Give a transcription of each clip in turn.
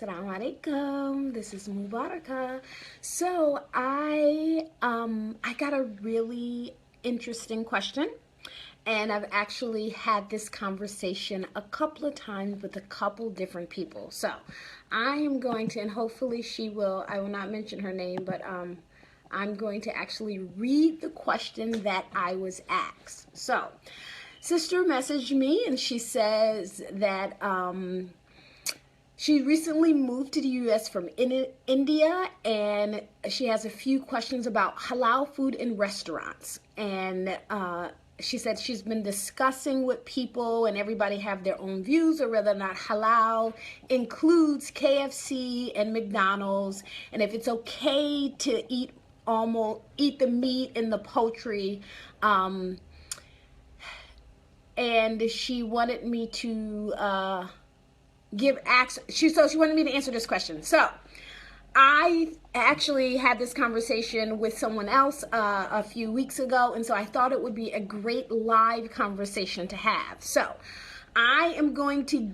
Assalamu alaikum. This is Mubaraka. So I got a really interesting question, and I've actually had this conversation a couple of times with a couple different people. So I am going to, and hopefully I will not mention her name, but I'm going to actually read the question that I was asked. So sister messaged me and she says that she recently moved to the U.S. from India, and she has a few questions about halal food in restaurants. And she said she's been discussing with people, and everybody have their own views of whether or not halal includes KFC and McDonald's, and if it's okay to eat the meat and the poultry. And she wanted me to she wanted me to answer this question. So I actually had this conversation with someone else a few weeks ago, and so I thought it would be a great live conversation to have. So I am going to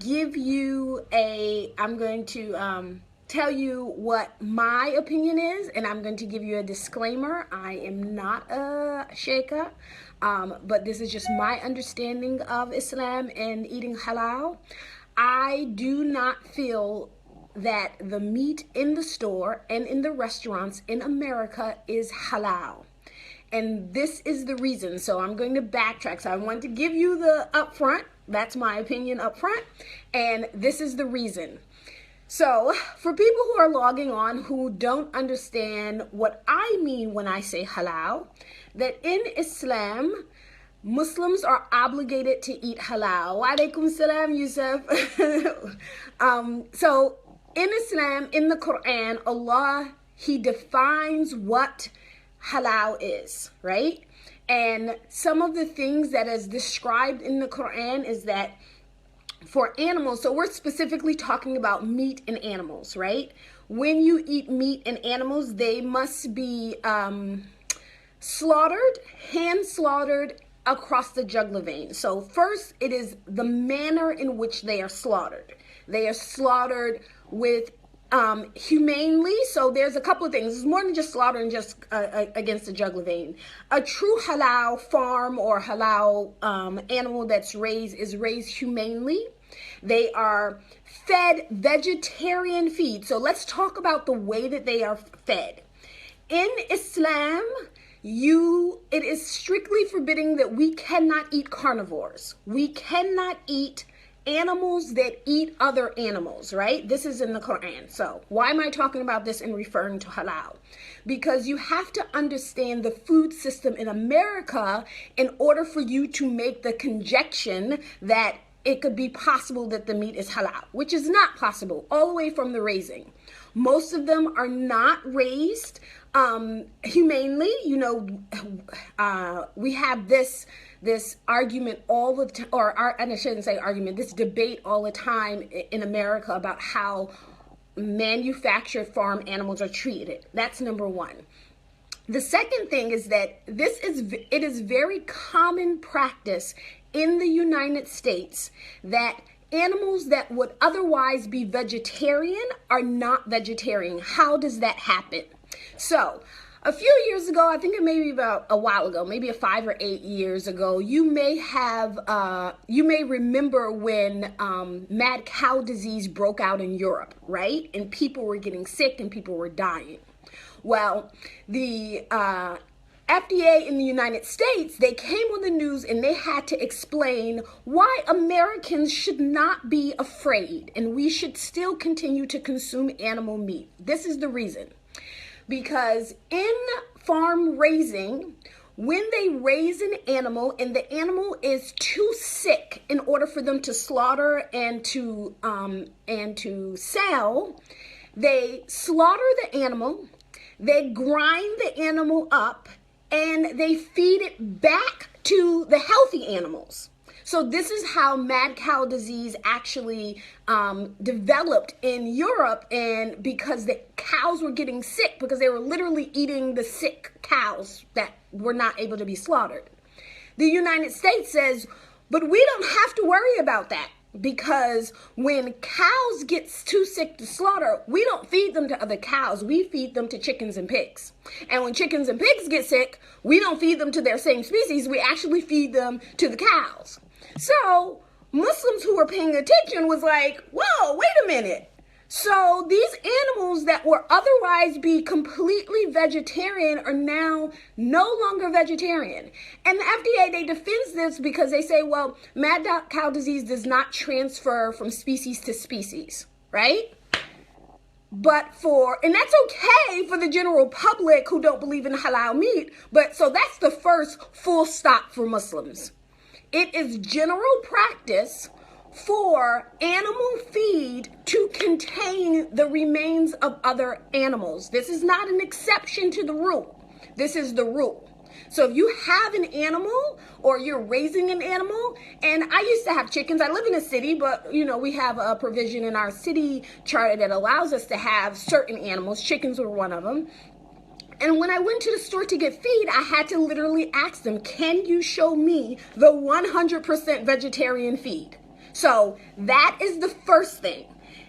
tell you what my opinion is, and I'm going to give you a disclaimer. I am not a sheikha, but this is just my understanding of Islam and eating halal. I do not feel that the meat in the store and in the restaurants in America is halal. And this is the reason. So I'm going to backtrack. So I want to give you the upfront. That's my opinion upfront. And this is the reason. So for people who are logging on who don't understand what I mean when I say halal, that in Islam, Muslims are obligated to eat halal. Wa alaikum salam, Yusuf. So in Islam, in the Quran, Allah, He defines what halal is, right? And some of the things that is described in the Quran is that for animals, so we're specifically talking about meat and animals, right? When you eat meat and animals, they must be slaughtered, hand slaughtered, across the jugular vein. So first, it is the manner in which they are slaughtered. They are slaughtered with humanely. So there's a couple of things. It's more than just slaughtering just against the jugular vein. A true halal farm or halal animal that's raised is raised humanely. They are fed vegetarian feed. So let's talk about the way that they are fed. In Islam, it is strictly forbidding that we cannot eat carnivores. We cannot eat animals that eat other animals, right? This is in the Quran. So why am I talking about this and referring to halal? Because you have to understand the food system in America in order for you to make the conjecture that it could be possible that the meat is halal, which is not possible, all the way from the raising. Most of them are not raised humanely. You know, we have this argument all the time, and I shouldn't say argument, this debate all the time in America about how manufactured farm animals are treated. That's number one. The second thing is that it is very common practice in the United States that animals that would otherwise be vegetarian are not vegetarian. How does that happen? So a few years ago, I think it may be about a while ago, maybe 5 or 8 years ago, you may remember when mad cow disease broke out in Europe, right? And people were getting sick and people were dying. Well, the FDA in the United States, they came on the news and they had to explain why Americans should not be afraid and we should still continue to consume animal meat. This is the reason. Because in farm raising, when they raise an animal and the animal is too sick in order for them to slaughter and to sell, they slaughter the animal, they grind the animal up, and they feed it back to the healthy animals. So this is how mad cow disease actually developed in Europe, and because the cows were getting sick because they were literally eating the sick cows that were not able to be slaughtered. The United States says, but we don't have to worry about that. Because when cows get too sick to slaughter, we don't feed them to other cows. We feed them to chickens and pigs. And when chickens and pigs get sick, we don't feed them to their same species. We actually feed them to the cows. So Muslims who were paying attention was like, whoa, wait a minute. So these animals that were otherwise be completely vegetarian are now no longer vegetarian. And the FDA, they defend this because they say, well, mad cow disease does not transfer from species to species, right? And that's okay for the general public who don't believe in halal meat. But so that's the first full stop for Muslims. It is general practice for animal feed to contain the remains of other animals. This is not an exception to the rule. This is the rule. So if you have an animal or you're raising an animal, and I used to have chickens. I live in a city, but we have a provision in our city charter that allows us to have certain animals. Chickens were one of them. And when I went to the store to get feed, I had to literally ask them, can you show me the 100% vegetarian feed? So that is the first thing.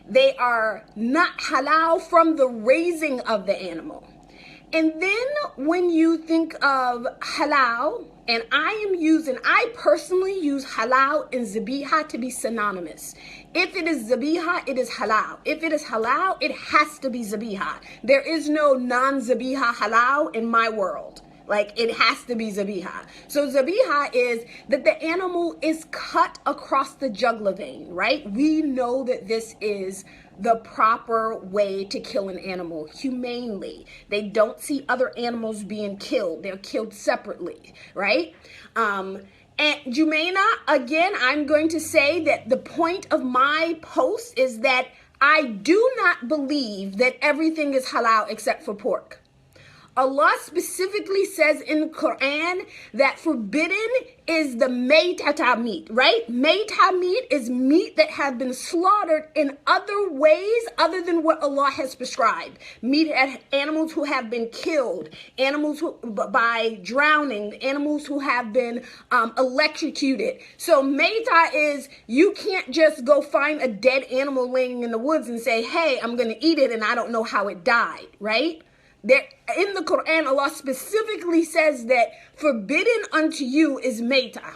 They are not halal from the raising of the animal. And then when you think of halal, and I personally use halal and zabiha to be synonymous. If it is zabiha, it is halal. If it is halal, it has to be zabiha. There is no non-zabiha halal in my world. Like, it has to be zabiha. So zabiha is that the animal is cut across the jugular vein, right? We know that this is the proper way to kill an animal humanely. They don't see other animals being killed. They're killed separately, right? And Jumaina, again, I'm going to say that the point of my post is that I do not believe that everything is halal except for pork. Allah specifically says in the Quran that forbidden is the maytata meat, right? Mayta meat is meat that have been slaughtered in other ways other than what Allah has prescribed. Meat animals who have been killed, animals by drowning, animals who have been electrocuted. So mayta is, you can't just go find a dead animal laying in the woods and say, hey, I'm going to eat it and I don't know how it died, right? In the Quran, Allah specifically says that forbidden unto you is mayta.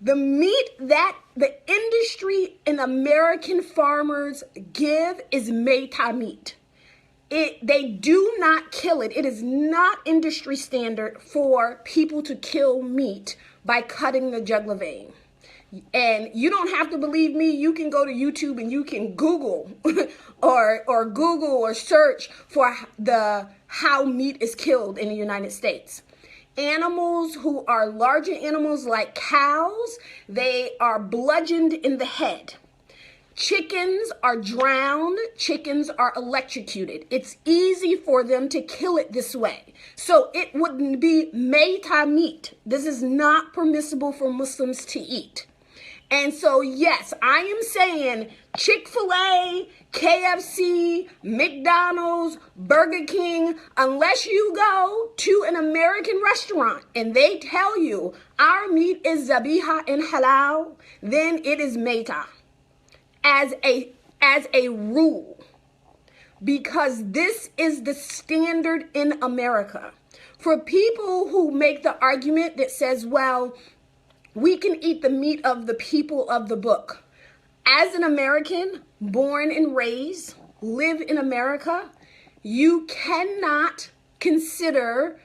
The meat that the industry and American farmers give is mayta meat. They do not kill it. It is not industry standard for people to kill meat by cutting the jugular vein. And you don't have to believe me. You can go to YouTube and you can Google or Google or search for how meat is killed in the United States. Animals who are larger animals like cows, they are bludgeoned in the head. Chickens are drowned. Chickens are electrocuted. It's easy for them to kill it this way. So it wouldn't be mayta meat. This is not permissible for Muslims to eat. And so, yes, I am saying Chick-fil-A, KFC, McDonald's, Burger King, unless you go to an American restaurant and they tell you our meat is zabiha and halal, then it is mayta as a rule, because this is the standard in America. For people who make the argument that says, well, we can eat the meat of the people of the book. As an American, born and raised, live in America, you cannot consider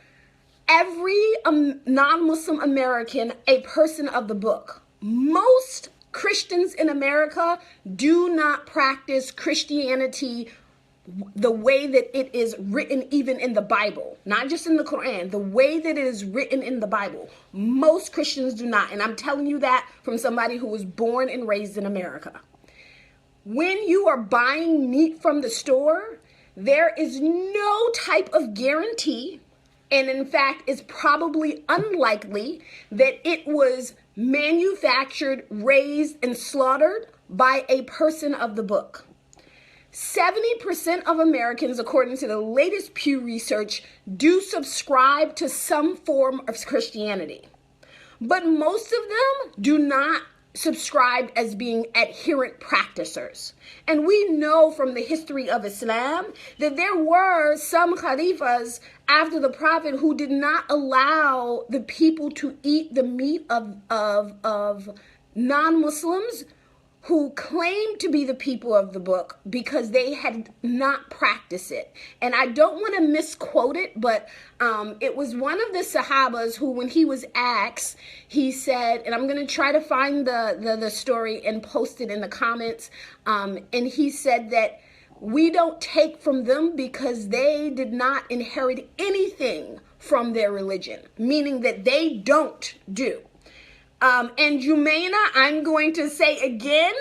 every non-Muslim American a person of the book. Most Christians in America do not practice Christianity the way that it is written even in the Bible, not just in the Quran, the way that it is written in the Bible. Most Christians do not. And I'm telling you that from somebody who was born and raised in America. When you are buying meat from the store, there is no type of guarantee, and in fact, it's probably unlikely that it was manufactured, raised, and slaughtered by a person of the book. 70% of Americans, according to the latest Pew Research, do subscribe to some form of Christianity. But most of them do not subscribed as being adherent practicers. And we know from the history of Islam that there were some khalifas after the Prophet who did not allow the people to eat the meat of non-Muslims who claimed to be the people of the book because they had not practiced it. And I don't want to misquote it, but it was one of the Sahabas who, when he was asked, he said, and I'm going to try to find the story and post it in the comments, and he said that we don't take from them because they did not inherit anything from their religion, meaning that they don't do. And Jumaina, I'm going to say again,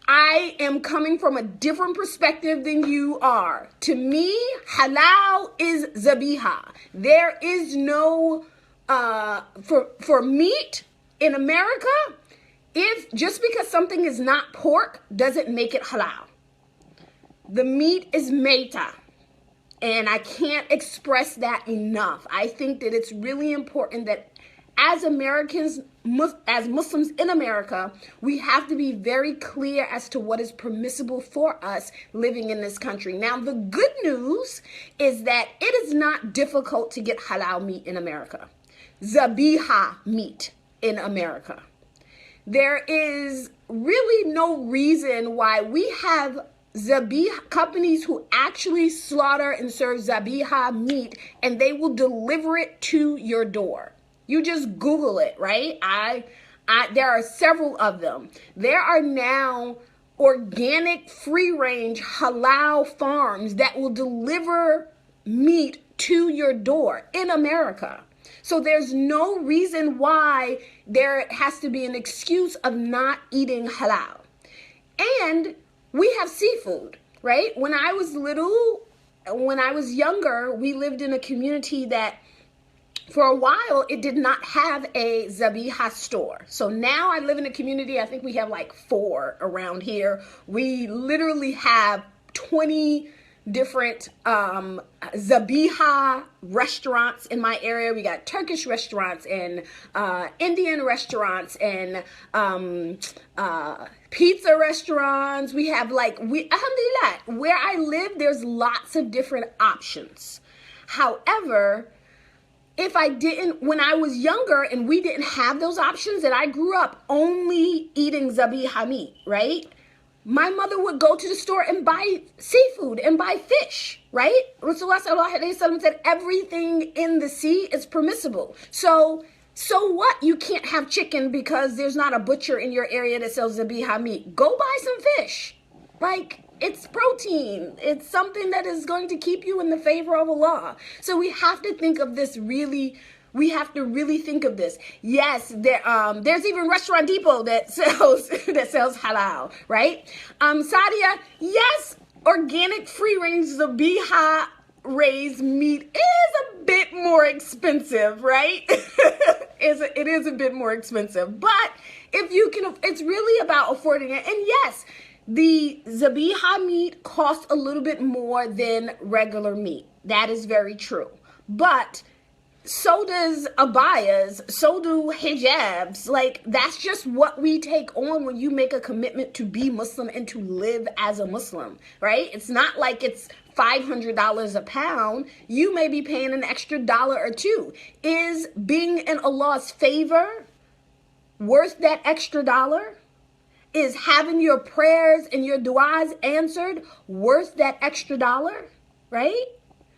I am coming from a different perspective than you are. To me, halal is zabiha. There is no, for meat in America, if just because something is not pork doesn't make it halal. The meat is meta. And I can't express that enough. I think that it's really important that as Americans, as Muslims in America, we have to be very clear as to what is permissible for us living in this country. Now, the good news is that it is not difficult to get halal meat in America. Zabiha meat in America. There is really no reason why we have zabiha companies who actually slaughter and serve zabiha meat, and they will deliver it to your door. You just Google it, right? There are several of them. There are now organic, free-range, halal farms that will deliver meat to your door in America. So there's no reason why there has to be an excuse of not eating halal. And we have seafood, right? When I was younger, we lived in a community that for a while, it did not have a zabiha store. So now I live in a community, I think we have like 4 around here. We literally have 20 different zabiha restaurants in my area. We got Turkish restaurants and Indian restaurants and pizza restaurants. We have alhamdulillah, where I live, there's lots of different options. However, when I was younger and we didn't have those options and I grew up only eating zabiha meat, right? My mother would go to the store and buy seafood and buy fish, right? Rasulullah sallallahu alaihi wasallam said everything in the sea is permissible. So what? You can't have chicken because there's not a butcher in your area that sells zabiha meat. Go buy some fish. It's protein. It's something that is going to keep you in the favor of Allah. So we have to think of this really. We have to really think of this. Yes, there's even Restaurant Depot that sells halal, right? Sadia, yes, organic free-range zabiha raised meat is a bit more expensive, right? It is a bit more expensive, but if you can, it's really about affording it. And yes, the zabiha meat costs a little bit more than regular meat. That is very true. But so does abayas, so do hijabs. That's just what we take on when you make a commitment to be Muslim and to live as a Muslim, right? It's not like it's $500 a pound. You may be paying an extra $1 or $2. Is being in Allah's favor worth that extra $1? Is having your prayers and your du'as answered worth that extra $1, right?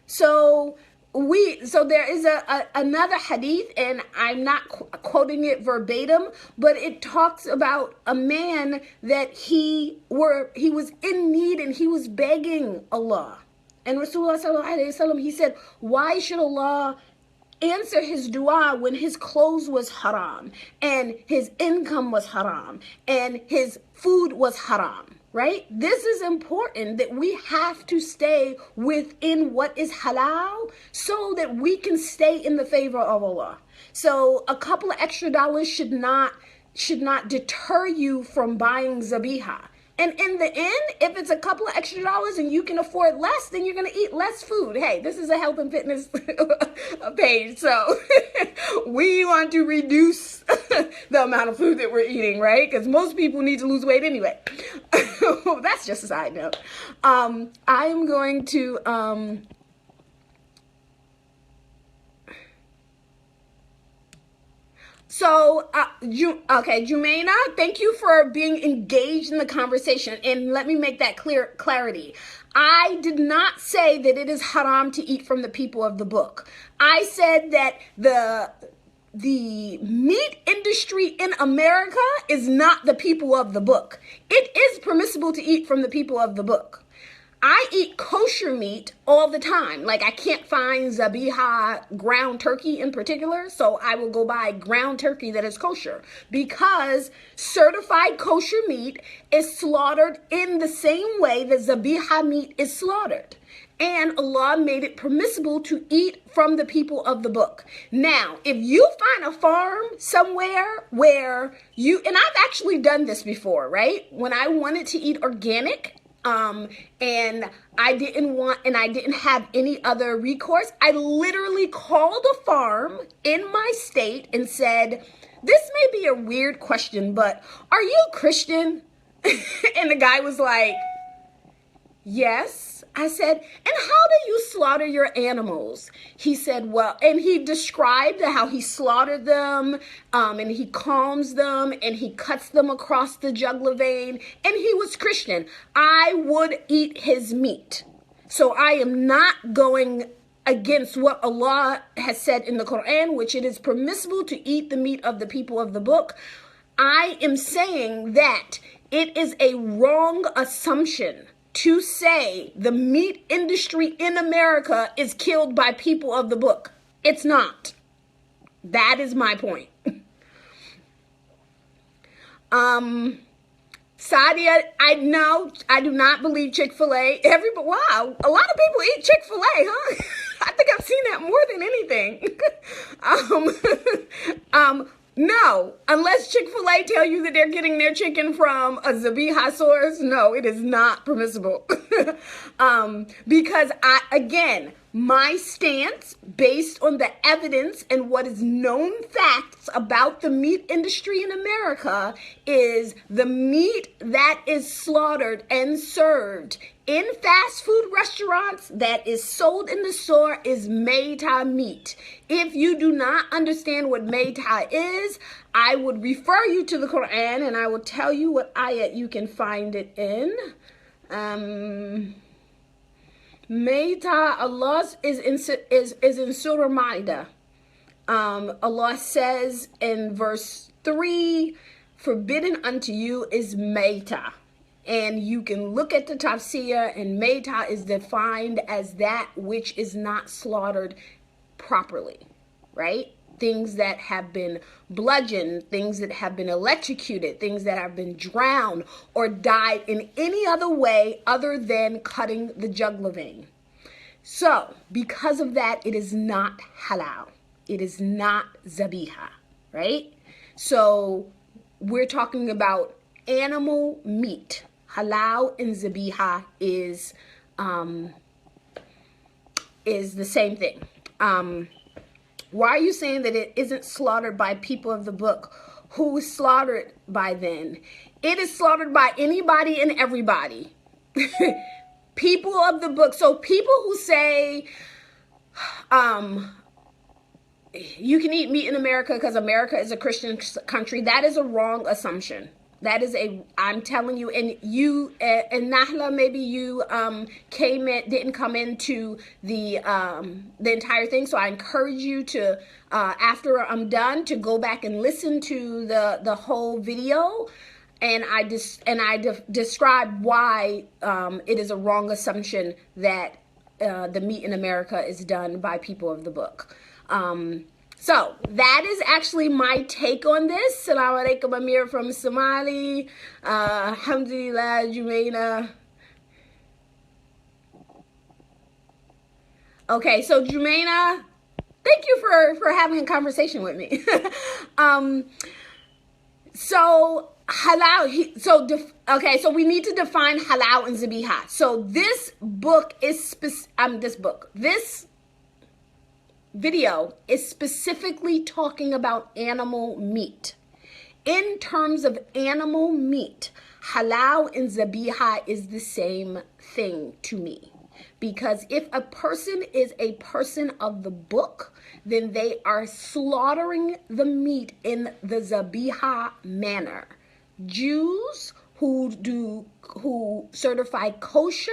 So there is another hadith, and I'm not quoting it verbatim, but it talks about a man that he was in need and he was begging Allah. And Rasulullah sallallahu alaihi wasallam, he said, why should Allah answer his dua when his clothes was haram and his income was haram and his food was haram, right? This is important, that we have to stay within what is halal so that we can stay in the favor of Allah. So a couple of extra dollars should not deter you from buying zabiha. And in the end, if it's a couple of extra dollars and you can afford less, then you're going to eat less food. Hey, this is a health and fitness page. So we want to reduce the amount of food that we're eating, right? Because most people need to lose weight anyway. That's just a side note. I am going to... Jumaina, thank you for being engaged in the conversation. And let me make that clarity. I did not say that it is haram to eat from the people of the book. I said that the meat industry in America is not the people of the book. It is permissible to eat from the people of the book. I eat kosher meat all the time. Like, I can't find zabiha ground turkey in particular, so I will go buy ground turkey that is kosher, because certified kosher meat is slaughtered in the same way that zabiha meat is slaughtered. And Allah made it permissible to eat from the people of the book. Now, if you find a farm somewhere where and I've actually done this before, right? When I wanted to eat organic, and I didn't have any other recourse, I literally called a farm in my state and said, this may be a weird question, but are you Christian? And the guy was like, yes. I said, and how do you slaughter your animals? He said, well, and he described how he slaughtered them, and he calms them, and he cuts them across the jugular vein, and he was Christian. I would eat his meat. So I am not going against what Allah has said in the Quran, which it is permissible to eat the meat of the people of the book. I am saying that it is a wrong assumption to say the meat industry in America is killed by people of the book. It's not. That is my point. Sadia, I do not believe Chick-fil-A. Wow, a lot of people eat Chick-fil-A, huh? I think I've seen that more than anything. No, unless Chick-fil-A tell you that they're getting their chicken from a zabiha source, no, it is not permissible. Because my stance based on the evidence and what is known facts about the meat industry in America is the meat that is slaughtered and served in fast food restaurants that is sold in the store is meita meat. If you do not understand what meita is, I would refer you to the Quran, and I will tell you what ayat you can find it in. Meita, Allah is in Surah Ma'idah. Allah says in verse 3, forbidden unto you is meita. And you can look at the tafsir, and meita is defined as that which is not slaughtered properly, right? Things that have been bludgeoned, things that have been electrocuted, things that have been drowned or died in any other way other than cutting the jugular vein. So, because of that, it is not halal. It is not zabiha, right? So, we're talking about animal meat. Halal and zabiha is the same thing. Why are you saying that it isn't slaughtered by people of the book? Who is slaughtered by then? It is slaughtered by anybody and everybody. People of the book. So people who say you can eat meat in America because America is a Christian country, that is a wrong assumption. That is I'm telling you, and you, and Nahla, maybe you didn't come into the entire thing. So I encourage you to, after I'm done, to go back and listen to the whole video. And I describe why it is a wrong assumption that the meat in America is done by people of the book. So that is actually my take on this. Assalamu alaikum, Amir from Somali. Alhamdulillah, Jumaina. Okay, so Jumaina, thank you for having a conversation with me. So halal. Okay, so we need to define halal and zabiha. So this book is this video is specifically talking about animal meat. In terms of animal meat, halal and zabiha is the same thing to me. Because if a person is a person of the book, then they are slaughtering the meat in the zabiha manner. Jews who certify kosher,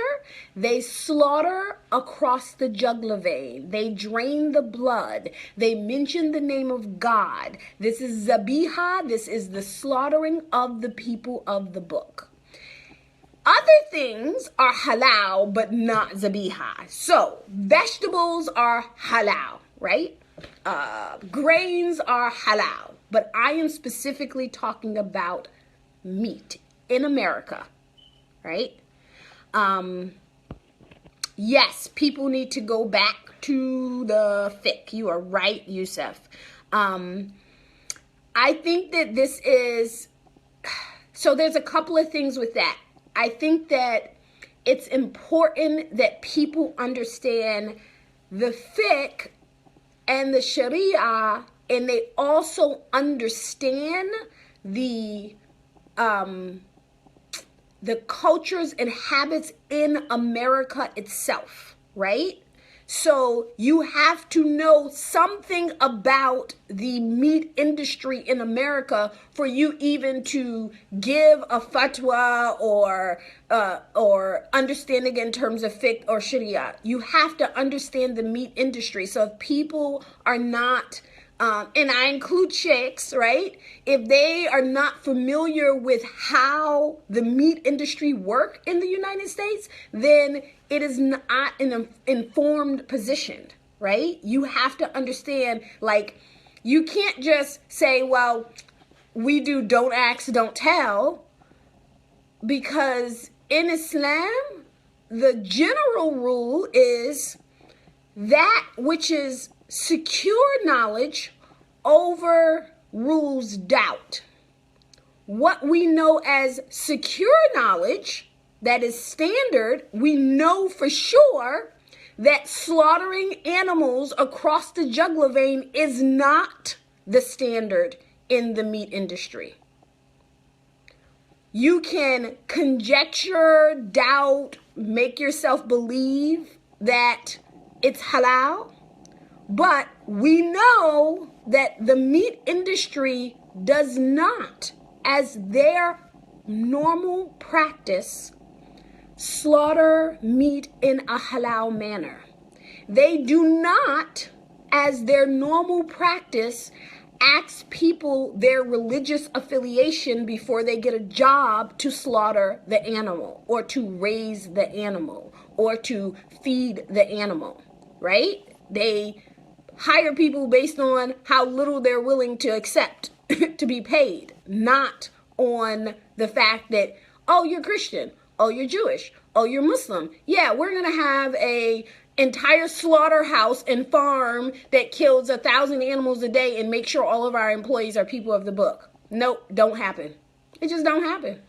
they slaughter across the jugular vein. They drain the blood. They mention the name of God. This is zabiha. This is the slaughtering of the people of the book. Other things are halal, but not zabiha. So vegetables are halal, right? Grains are halal, but I am specifically talking about meat in America, right? Yes, people need to go back to the fiqh. You are right, Yusuf. I think that this is, so there's a couple of things with that. I think that it's important that people understand the fiqh and the sharia, and they also understand the cultures and habits in America itself, right? So you have to know something about the meat industry in America for you even to give a fatwa or understanding in terms of fiqh or sharia. You have to understand the meat industry. So if people are not and I include sheikhs, right? If they are not familiar with how the meat industry work in the United States, then it is not an informed position, right? You have to understand, like, you can't just say, well, we do don't ask, don't tell, because in Islam, the general rule is that which is secure knowledge overrules doubt. What we know as secure knowledge, that is standard, we know for sure that slaughtering animals across the jugular vein is not the standard in the meat industry. You can conjecture, doubt, make yourself believe that it's halal, but we know that the meat industry does not, as their normal practice, slaughter meat in a halal manner. They do not, as their normal practice, ask people their religious affiliation before they get a job to slaughter the animal or to raise the animal or to feed the animal, right? They hire people based on how little they're willing to accept to be paid, not on the fact that, oh, you're Christian, oh, you're Jewish, oh, you're Muslim. Yeah, we're going to have a entire slaughterhouse and farm that kills 1,000 animals a day and make sure all of our employees are people of the book. Nope, don't happen. It just don't happen.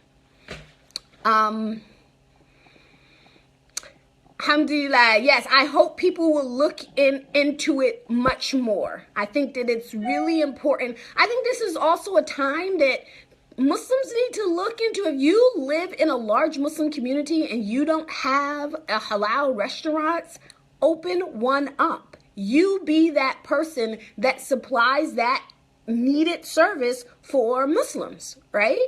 Alhamdulillah, yes, I hope people will look into it much more. I think that it's really important. I think this is also a time that Muslims need to look into. If you live in a large Muslim community and you don't have a halal restaurant, open one up. You be that person that supplies that needed service for Muslims, right?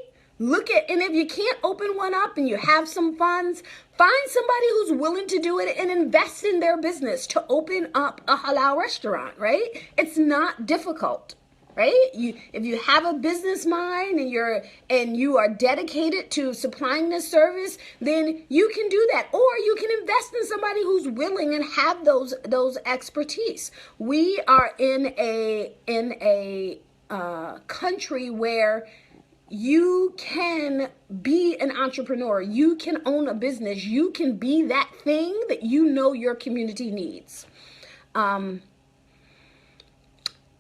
And if you can't open one up and you have some funds, find somebody who's willing to do it and invest in their business to open up a halal restaurant, right? It's not difficult, right? If you have a business mind and you are dedicated to supplying this service, then you can do that. Or you can invest in somebody who's willing and have those expertise. We are in a country where you can be an entrepreneur. You can own a business. You can be that thing that you know your community needs.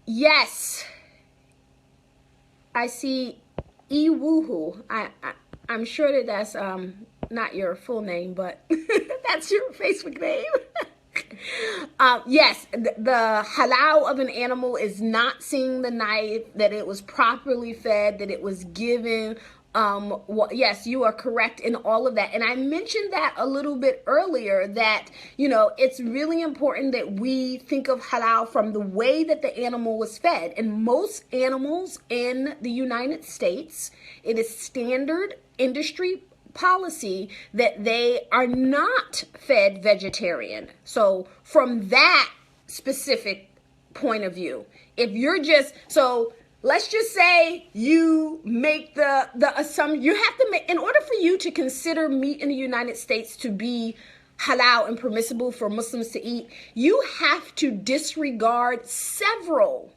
Yes, I see Iwuhu. I'm sure that that's not your full name, but that's your Facebook name. Yes, the halal of an animal is not seeing the knife, that it was properly fed, that it was given. Yes, you are correct in all of that. And I mentioned that a little bit earlier, that, it's really important that we think of halal from the way that the animal was fed. And most animals in the United States, it is standard industry policy that they are not fed vegetarian. So from that specific point of view, if you're just, so let's just say you make the assumption, you have to make, in order for you to consider meat in the United States to be halal and permissible for Muslims to eat, you have to disregard several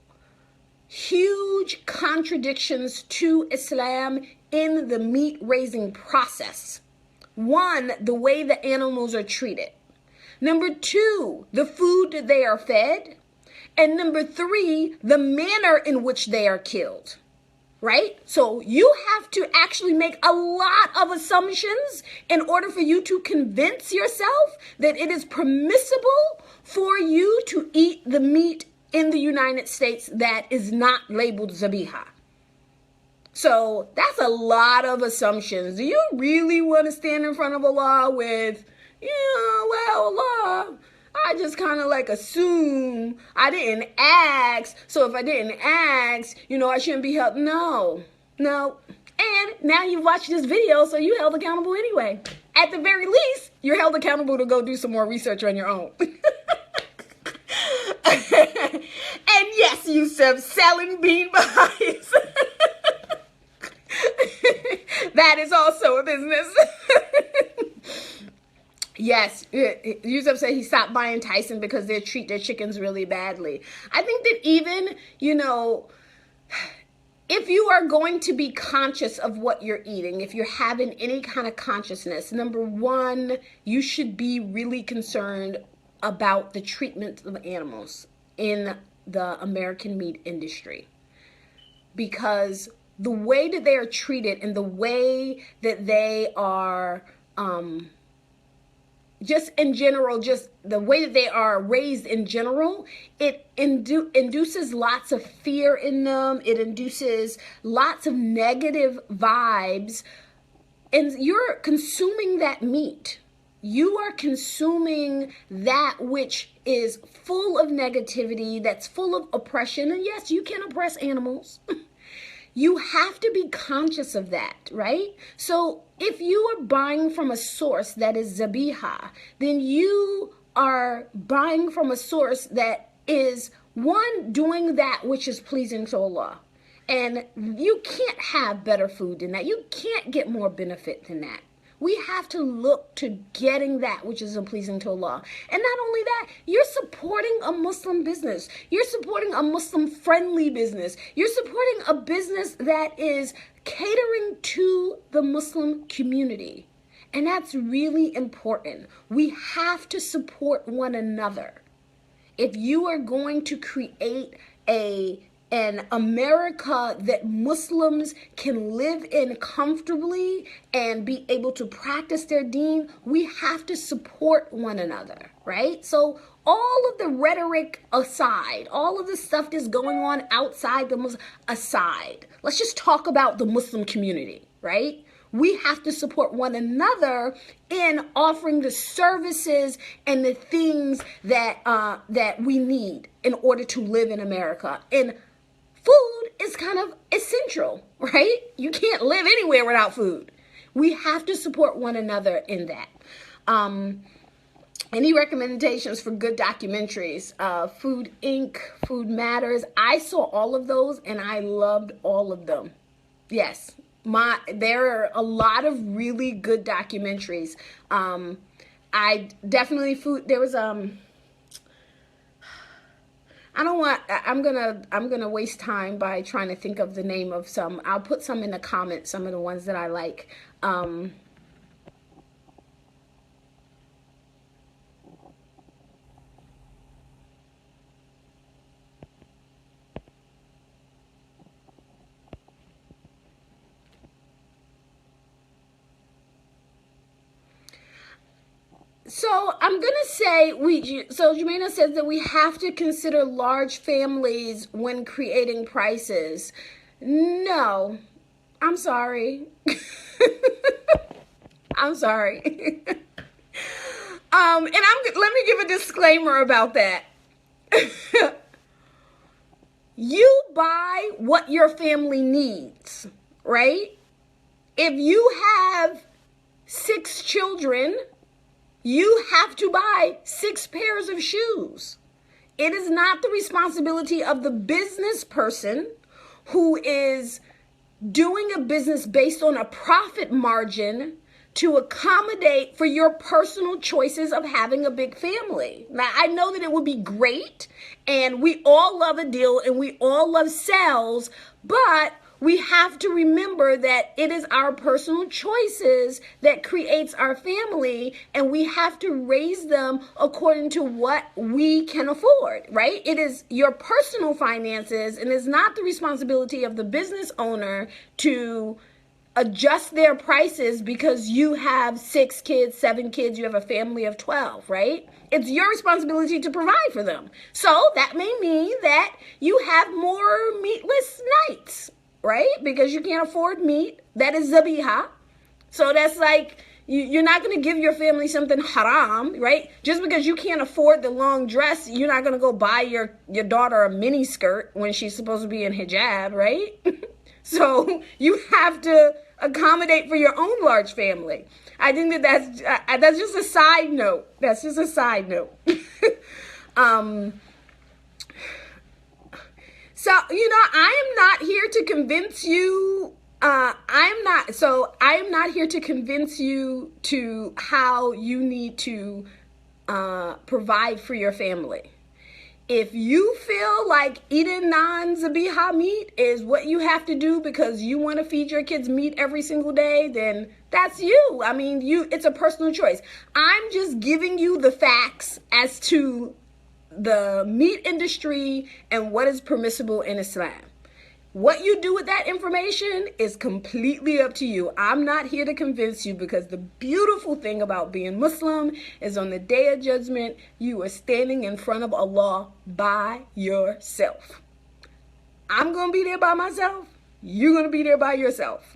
huge contradictions to Islam in the meat raising process. One, the way the animals are treated. Number two, the food that they are fed. And number three, the manner in which they are killed. Right? So you have to actually make a lot of assumptions in order for you to convince yourself that it is permissible for you to eat the meat in the United States that is not labeled zabiha. So that's a lot of assumptions. Do you really want to stand in front of Allah with, Allah, I just kind of like assume, I didn't ask. So if I didn't ask, I shouldn't be held. No. And now you've watched this video, so you held accountable anyway. At the very least, you're held accountable to go do some more research on your own. And yes, Yusuf, selling bean pies. That is also a business. Yes, Yusuf said he stopped buying Tyson because they treat their chickens really badly. I think that even, if you are going to be conscious of what you're eating, if you're having any kind of consciousness, number one, you should be really concerned about the treatment of animals in the American meat industry. Because the way that they are treated and the way that they are, just in general, just the way that they are raised in general, it induces lots of fear in them. It induces lots of negative vibes. And you're consuming that meat. You are consuming that which is full of negativity, that's full of oppression. And yes, you can oppress animals. You have to be conscious of that, right? So if you are buying from a source that is zabiha, then you are buying from a source that is, one, doing that which is pleasing to Allah. And you can't have better food than that. You can't get more benefit than that. We have to look to getting that which is pleasing to Allah. And not only that, you're supporting a Muslim business. You're supporting a Muslim-friendly business. You're supporting a business that is catering to the Muslim community. And that's really important. We have to support one another. If you are going to create an America that Muslims can live in comfortably and be able to practice their deen, we have to support one another, right? So all of the rhetoric aside, all of the stuff that's going on outside the Muslim aside, let's just talk about the Muslim community, right? We have to support one another in offering the services and the things that we need in order to live in America. And food is kind of essential, right? You can't live anywhere without food. We have to support one another in that. Any recommendations for good documentaries? Food Inc., Food Matters. I saw all of those and I loved all of them. Yes, there are a lot of really good documentaries. I definitely there was I'm gonna waste time by trying to think of the name of some. I'll put some in the comments, some of the ones that I like. So I'm gonna say So Jemena says that we have to consider large families when creating prices. No, I'm sorry. I'm sorry. Let me give a disclaimer about that. You buy what your family needs, right? If you have 6 children, you have to buy 6 pairs of shoes. It is not the responsibility of the business person who is doing a business based on a profit margin to accommodate for your personal choices of having a big family. Now, I know that it would be great, and we all love a deal, and we all love sales, but we have to remember that it is our personal choices that creates our family, and we have to raise them according to what we can afford, right? It is your personal finances, and it's not the responsibility of the business owner to adjust their prices because you have 6 kids, 7 kids, you have a family of 12, right? It's your responsibility to provide for them. So that may mean that you have more meatless nights, right? Because you can't afford meat. That is zabiha. So that's like, you're not going to give your family something haram, right? Just because you can't afford the long dress, you're not going to go buy your daughter a mini skirt when she's supposed to be in hijab, right? So you have to accommodate for your own large family. I think that's just a side note. That's just a side note. So, I am not here to convince you. I am not here to convince you to how you need to provide for your family. If you feel like eating non-zabiha meat is what you have to do because you want to feed your kids meat every single day, then that's you. I mean, it's a personal choice. I'm just giving you the facts as to the meat industry and what is permissible in Islam. What you do with that information is completely up to you. I'm not here to convince you, because the beautiful thing about being Muslim is on the day of judgment, you are standing in front of Allah by yourself. I'm going to be there by myself. You're going to be there by yourself.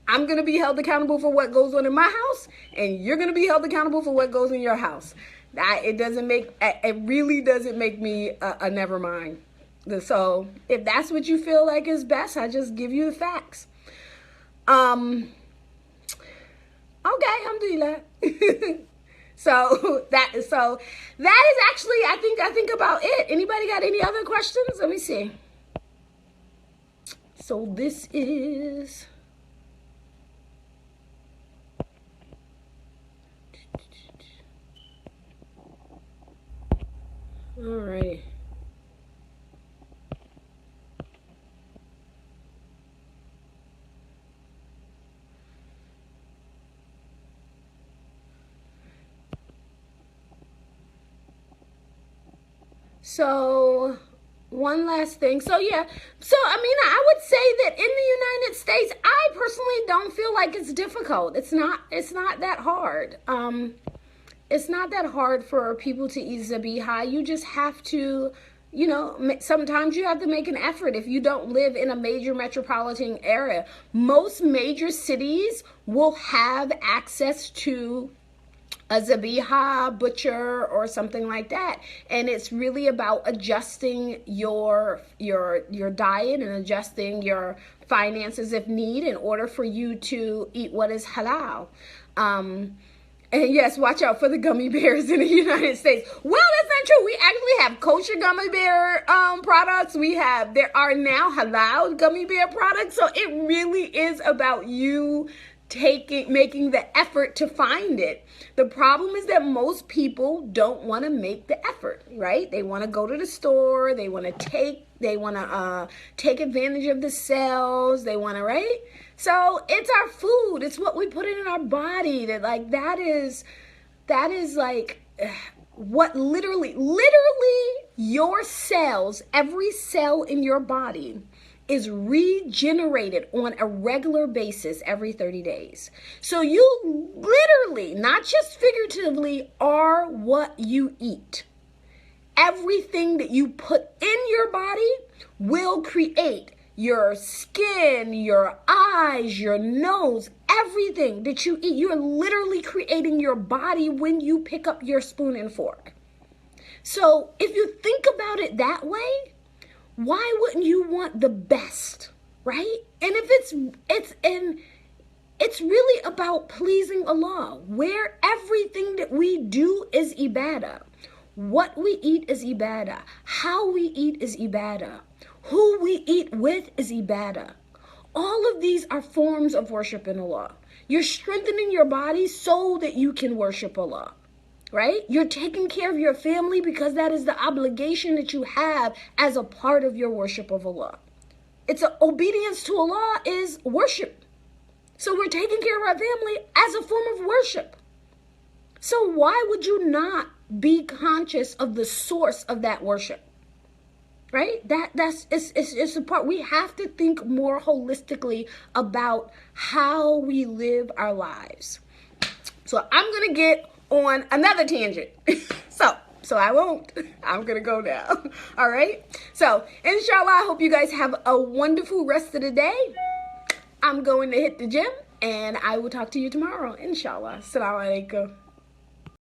I'm going to be held accountable for what goes on in my house, and you're going to be held accountable for what goes in your house. It really doesn't make me a never mind. So if that's what you feel like is best, I just give you the facts. Okay, alhamdulillah. So that is actually, I think about it. Anybody got any other questions? Let me see. So this is all right. So one last thing. So yeah. So I would say that in the United States, I personally don't feel like it's difficult. It's not that hard. It's not that hard for people to eat zabiha. You just have to, sometimes you have to make an effort if you don't live in a major metropolitan area. Most major cities will have access to a zabiha butcher or something like that, and it's really about adjusting your diet and adjusting your finances if need in order for you to eat what is halal. And yes, watch out for the gummy bears in the United States. Well, that's not true. We actually have kosher gummy bear products. There are now halal gummy bear products. So it really is about you making the effort to find it. The problem is that most people don't want to make the effort, right? They want to go to the store. They want to take advantage of the sales. They want to, right? So it's our food. It's what we put in our body that is like what literally your cells, every cell in your body is regenerated on a regular basis every 30 days. So you literally, not just figuratively, are what you eat. Everything that you put in your body will create your skin, your eyes, your nose, everything that you eat. You are literally creating your body when you pick up your spoon and fork. So if you think about it that way, why wouldn't you want the best, right? And if it's really about pleasing Allah, where everything that we do is ibadah. What we eat is ibadah. How we eat is ibadah. Who we eat with is ibadah. All of these are forms of worship in Allah. You're strengthening your body so that you can worship Allah, right? You're taking care of your family because that is the obligation that you have as a part of your worship of Allah. It's an obedience to Allah is worship. So we're taking care of our family as a form of worship. So why would you not be conscious of the source of that worship? Right? It's a part. We have to think more holistically about how we live our lives. So I'm going to get on another tangent. So I won't. I'm going to go now. All right? So inshallah, I hope you guys have a wonderful rest of the day. I'm going to hit the gym and I will talk to you tomorrow. Inshallah. Assalamu alaikum.